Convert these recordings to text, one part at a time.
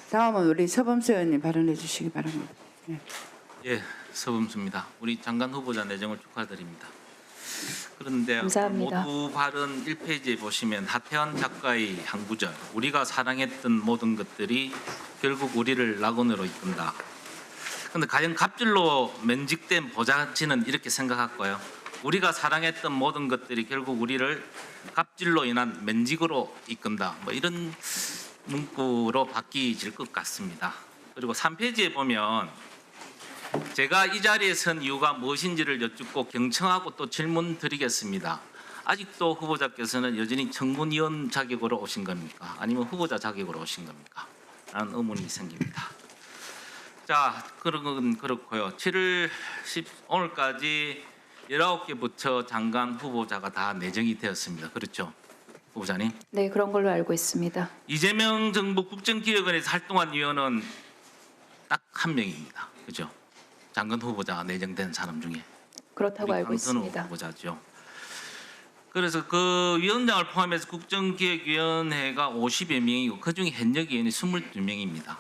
다음은 우리 서범수 의원님 발언해 주시기 바랍니다. 네. 예, 서범수입니다. 우리 장관 후보자 내정을 축하드립니다. 그런데 감사합니다. 모두 발언 1페이지에 보시면 하태환 작가의 한 구절, 우리가 사랑했던 모든 것들이 결국 우리를 낙원으로 이끈다. 그런데 과연 갑질로 면직된 보좌진은 이렇게 생각할까요? 우리가 사랑했던 모든 것들이 결국 우리를 갑질로 인한 면직으로 이끈다. 뭐 이런 문구로 바뀌질 것 같습니다. 그리고 3페이지에 보면 제가 이 자리에 선 이유가 무엇인지를 여쭙고 경청하고 또 질문 드리겠습니다. 아직도 후보자께서는 여전히 청문위원 자격으로 오신 겁니까? 아니면 후보자 자격으로 오신 겁니까? 라는 의문이 생깁니다. 자, 그런 건 그렇고요. 7월 10 오늘까지 19개 부처 장관 후보자가 다 내정이 되었습니다. 그렇죠? 후보자님? 네, 그런 걸로 알고 있습니다. 이재명 정부 국정기획원에서 활동한 위원은 딱 한 명입니다. 그죠? 장관 후보자 내정된 사람 중에 그렇다고 우리 알고 강선우 있습니다. 후보자죠. 그래서 그 위원장을 포함해서 국정기획위원회가 50여 명이고 그중에 현역 위원이 22명입니다.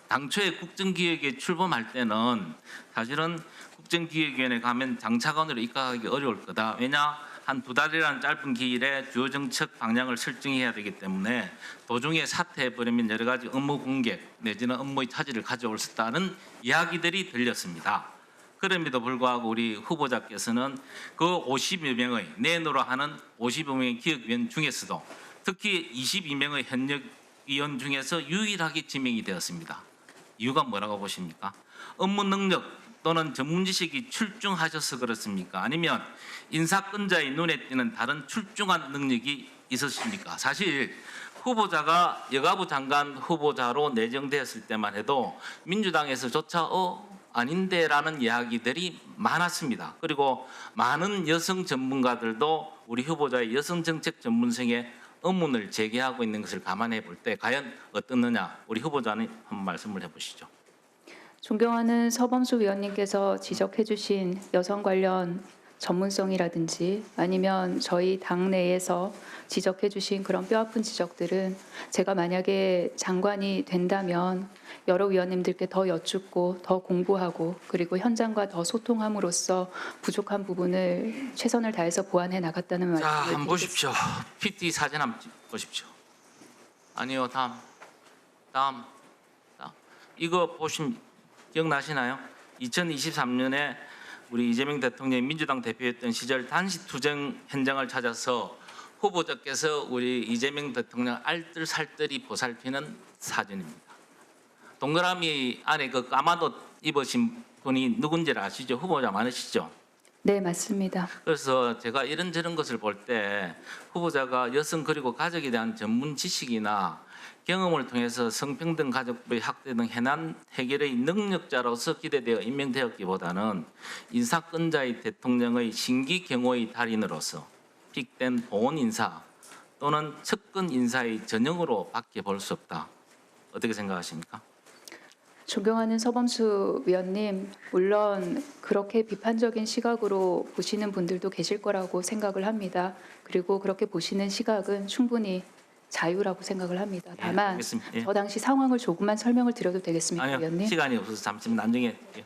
당초에 국정기획에 출범할 때는 사실은 국정기획위원회 가면 장차관으로 입각하기 어려울 거다. 왜냐? 한 두 달이라는 짧은 기일에 주요 정책 방향을 설정해야 되기 때문에 도중에 사퇴해버리면 여러 가지 업무 공백 내지는 업무의 차질을 가져올 수 있다는 이야기들이 들렸습니다. 그럼에도 불구하고 우리 후보자께서는 그 50여 명의 내노로 하는 50여 명의 기획위원 중에서도 특히 22명의 현역 위원 중에서 유일하게 지명이 되었습니다. 이유가 뭐라고 보십니까? 업무 능력 또는 전문 지식이 출중하셔서 그렇습니까? 아니면 인사권자의 눈에 띄는 다른 출중한 능력이 있으십니까? 사실 후보자가 여가부 장관 후보자로 내정되었을 때만 해도 민주당에서조차 아닌데라는 이야기들이 많았습니다. 그리고 많은 여성 전문가들도 우리 후보자의 여성 정책 전문성에 의문을 제기하고 있는 것을 감안해 볼 때 과연 어떻느냐 우리 후보자는 한번 말씀을 해보시죠. 존경하는 서범수 위원님께서 지적해 주신 여성 관련 전문성이라든지 아니면 저희 당 내에서 지적해 주신 그런 뼈아픈 지적들은 제가 만약에 장관이 된다면 여러 위원님들께 더 여쭙고 더 공부하고 그리고 현장과 더 소통함으로써 부족한 부분을 최선을 다해서 보완해 나갔다는 자, 말씀을 한번 보십시오. PT 사진 한번 보십시오. 아니요, 다음. 이거 보시면 기억나시나요? 2023년에 우리 이재명 대통령이 민주당 대표였던 시절 단식 투쟁 현장을 찾아서 후보자께서 우리 이재명 대통령 알뜰살뜰히 보살피는 사진입니다. 동그라미 안에 그 까마옷 입으신 분이 누군지 아시죠? 후보자 많으시죠? 네, 맞습니다. 그래서 제가 이런저런 것을 볼 때 후보자가 여성 그리고 가족에 대한 전문 지식이나 경험을 통해서 성평등 가족부의 학대 등 해난 해결의 능력자로서 기대되어 임명되었기보다는 인사권자의 대통령의 신기 경호의 달인으로서 픽된 보훈 인사 또는 측근 인사의 전형으로 밖에 볼 수 없다. 어떻게 생각하십니까? 존경하는 서범수 위원님, 물론 그렇게 비판적인 시각으로 보시는 분들도 계실 거라고 생각을 합니다. 그리고 그렇게 보시는 시각은 충분히 자유라고 생각을 합니다. 다만 알겠습니다. 예. 저 당시 상황을 조금만 설명을 드려도 되겠습니까, 아니요, 위원님? 시간이 없어서 잠시만 나중에 할게요.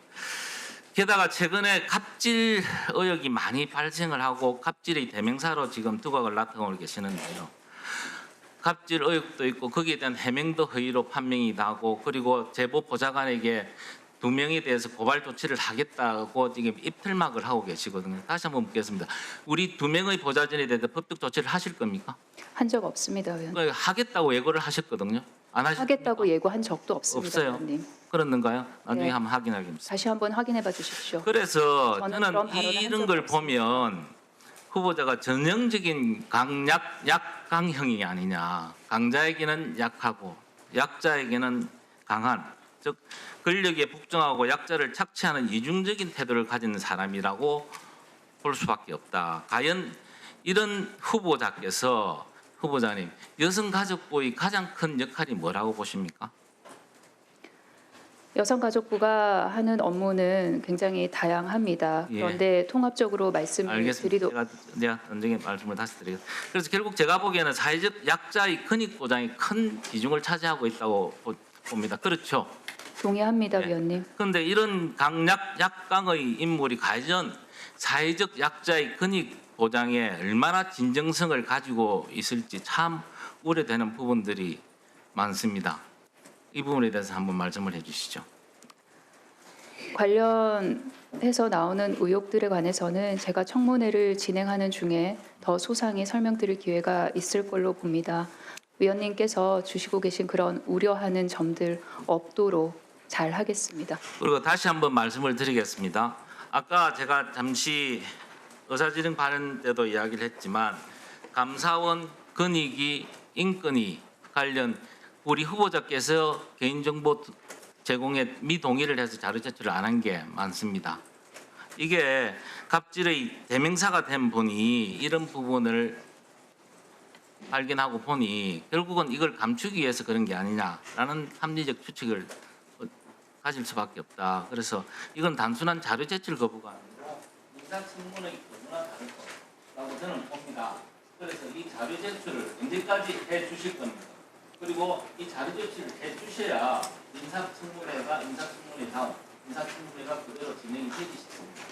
게다가 최근에 갑질 의혹이 많이 발생을 하고 갑질의 대명사로 지금 두각을 나타내고 계시는데요. 갑질 의혹도 있고 거기에 대한 해명도 허위로 판명이 나고 그리고 제보 보좌관에게 2명에 대해서 고발 조치를 하겠다고 지금 입틀막을 하고 계시거든요. 다시 한번 묻겠습니다. 우리 2명의 보좌진에 대해서 법적 조치를 하실 겁니까? 한 적 없습니다, 위원님. 그러니까 하겠다고 예고를 하셨거든요. 안 하셨습니까? 하겠다고 예고한 적도 없습니다, 없어요. 위원님. 그렇는가요? 나중에 네. 한번 확인하겠습니다. 다시 한번 확인해 봐 주십시오. 그래서 저는 저는 그런 발언을 한 이런 적이 걸 없습니다. 보면 후보자가 전형적인 약강형이 아니냐. 강자에게는 약하고 약자에게는 강한, 즉 권력에 복종하고 약자를 착취하는 이중적인 태도를 가진 사람이라고 볼 수밖에 없다. 과연 이런 후보자님 여성가족부의 가장 큰 역할이 뭐라고 보십니까? 여성가족부가 하는 업무는 굉장히 다양합니다. 예. 그런데 통합적으로 말씀을 알겠습니다. 드리도록 제가 나중에 말씀을 다시 드리겠습니다. 그래서 결국 제가 보기에는 사회적 약자의 근익 보장이 큰 비중을 차지하고 있다고 봅니다. 그렇죠? 동의합니다, 네. 위원님. 그런데 이런 약강의 인물이 과연 사회적 약자의 근익 보장에 얼마나 진정성을 가지고 있을지 참 우려되는 부분들이 많습니다. 이 부분에 대해서 한번 말씀을 해주시죠. 관련해서 나오는 의혹들에 관해서는 제가 청문회를 진행하는 중에 더 소상히 설명드릴 기회가 있을 걸로 봅니다. 위원님께서 주시고 계신 그런 우려하는 점들 없도록 잘 하겠습니다. 그리고 다시 한번 말씀을 드리겠습니다. 아까 제가 잠시 의사진행 발언 때도 이야기를 했지만 감사원 근익이 인권위 관련 우리 후보자께서 개인정보 제공에 미동의를 해서 자료 제출을 안 한 게 많습니다. 이게 갑질의 대명사가 된 분이 이런 부분을 발견하고 보니 결국은 이걸 감추기 위해서 그런 게 아니냐라는 합리적 추측을 가질 수밖에 없다. 그래서 이건 단순한 자료 제출 거부가 아니고 인사청문의 거부나 다를 거라고 저는 봅니다. 그래서 이 자료 제출을 언제까지 해주실 겁니다. 그리고 이 자료 제출을 해주셔야 인사청문회가 인사청문회 다음 인사청문회가 그대로 진행이 되기 시작합니다.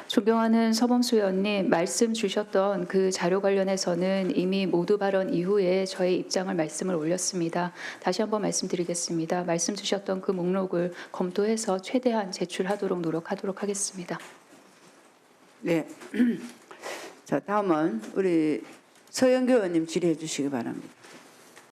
존경하는 서범수 의원님, 말씀 주셨던 그 자료 관련해서는 이미 모두 발언 이후에 저의 입장을 말씀을 올렸습니다. 다시 한번 말씀드리겠습니다. 말씀 주셨던 그 목록을 검토해서 최대한 제출하도록 노력하도록 하겠습니다. 네. 자, 다음은 우리 서영교 의원님 질의해 주시기 바랍니다.